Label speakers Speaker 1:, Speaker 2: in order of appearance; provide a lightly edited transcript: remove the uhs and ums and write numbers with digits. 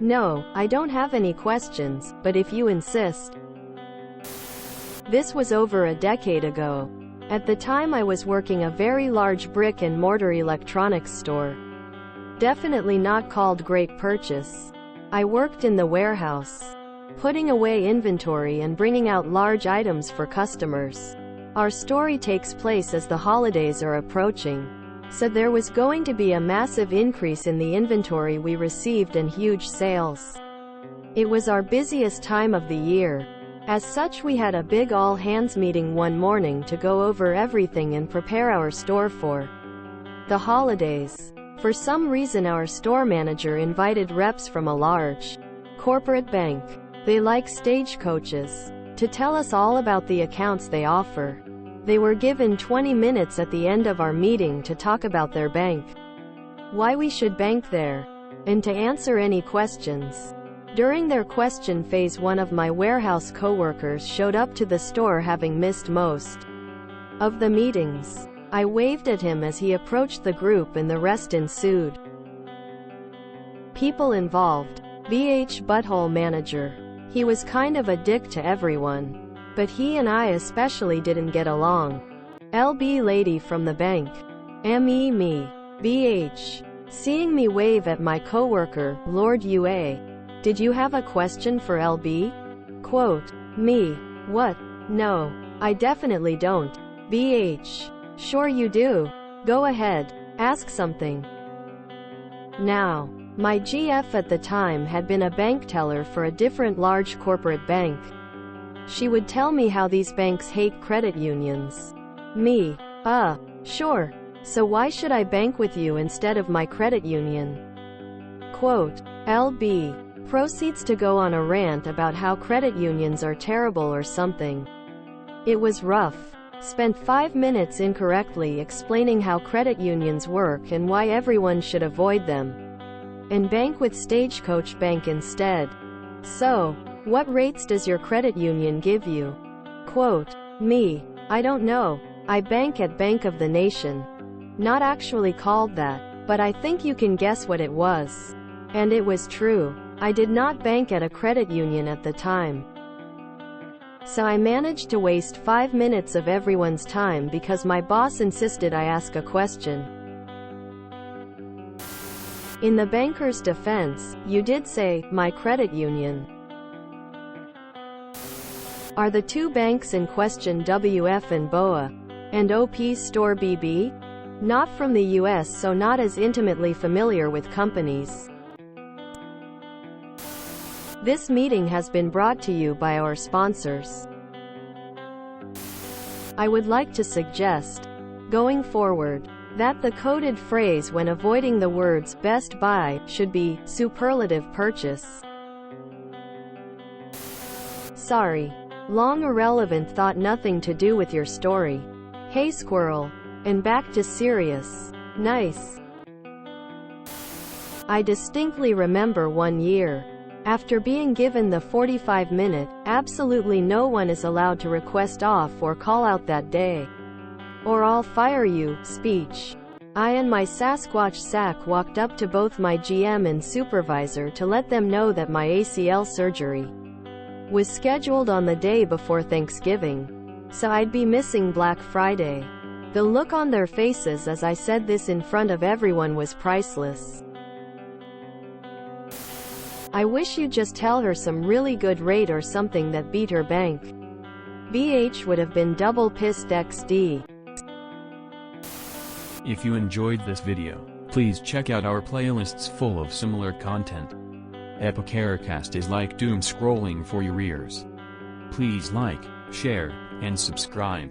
Speaker 1: No, I don't have any questions, but if you insist. This was over a decade ago. At the time I was working a very large brick-and-mortar electronics store. Definitely not called great purchase. I worked in the warehouse, putting away inventory and bringing out large items for customers. Our story takes place as the holidays are approaching, so there was going to be a massive increase in the inventory we received and huge sales. It was our busiest time of the year. As such, we had a big all-hands meeting one morning to go over everything and prepare our store for the holidays. For some reason our store manager invited reps from a large corporate bank, they like stagecoaches, to tell us all about the accounts they offer. They were given 20 minutes at the end of our meeting to talk about their bank, why we should bank there, and to answer any questions. During their question phase, one of my warehouse coworkers showed up to the store having missed most of the meetings. I waved at him as he approached the group and the rest ensued. People involved. BH Butthole Manager. He was kind of a dick to everyone, but he and I especially didn't get along. LB Lady from the bank. Me. BH. Seeing me wave at my coworker, LordUa. Did you have a question for LB? Quote. Me. What? No. I definitely don't. BH. Sure you do. Go ahead. Ask something. Now, my GF at the time had been a bank teller for a different large corporate bank. She would tell me how these banks hate credit unions. Me. Sure. So why should I bank with you instead of my credit union? Quote. LB. Proceeds to go on a rant about how credit unions are terrible or something. It was rough. Spent 5 minutes incorrectly explaining how credit unions work and why everyone should avoid them, and bank with Stagecoach Bank instead. So, what rates does your credit union give you? Quote. Me. I don't know. I bank at Bank of the Nation. Not actually called that, but I think you can guess what it was. And it was true. I did not bank at a credit union at the time. So I managed to waste 5 minutes of everyone's time because my boss insisted I ask a question. In the banker's defense, you did say, my credit union. Are the two banks in question WF and BOA, and OP's store BB? Not from the US, so not as intimately familiar with companies. This meeting has been brought to you by our sponsors. I would like to suggest, going forward, that the coded phrase when avoiding the words best buy should be superlative purchase. Sorry. Long irrelevant thought, nothing to do with your story. Hey squirrel. And back to serious. Nice. I distinctly remember one year, after being given the 45-minute, absolutely no one is allowed to request off or call out that day, or I'll fire you, speech. I and my Sasquatch sack walked up to both my GM and supervisor to let them know that my ACL surgery was scheduled on the day before Thanksgiving, so I'd be missing Black Friday. The look on their faces as I said this in front of everyone was priceless. I wish you'd just tell her some really good rate or something that beat her bank. BH would have been double pissed XD.
Speaker 2: If you enjoyed this video, please check out our playlists full of similar content. Epicaricast is like doom scrolling for your ears. Please like, share, and subscribe.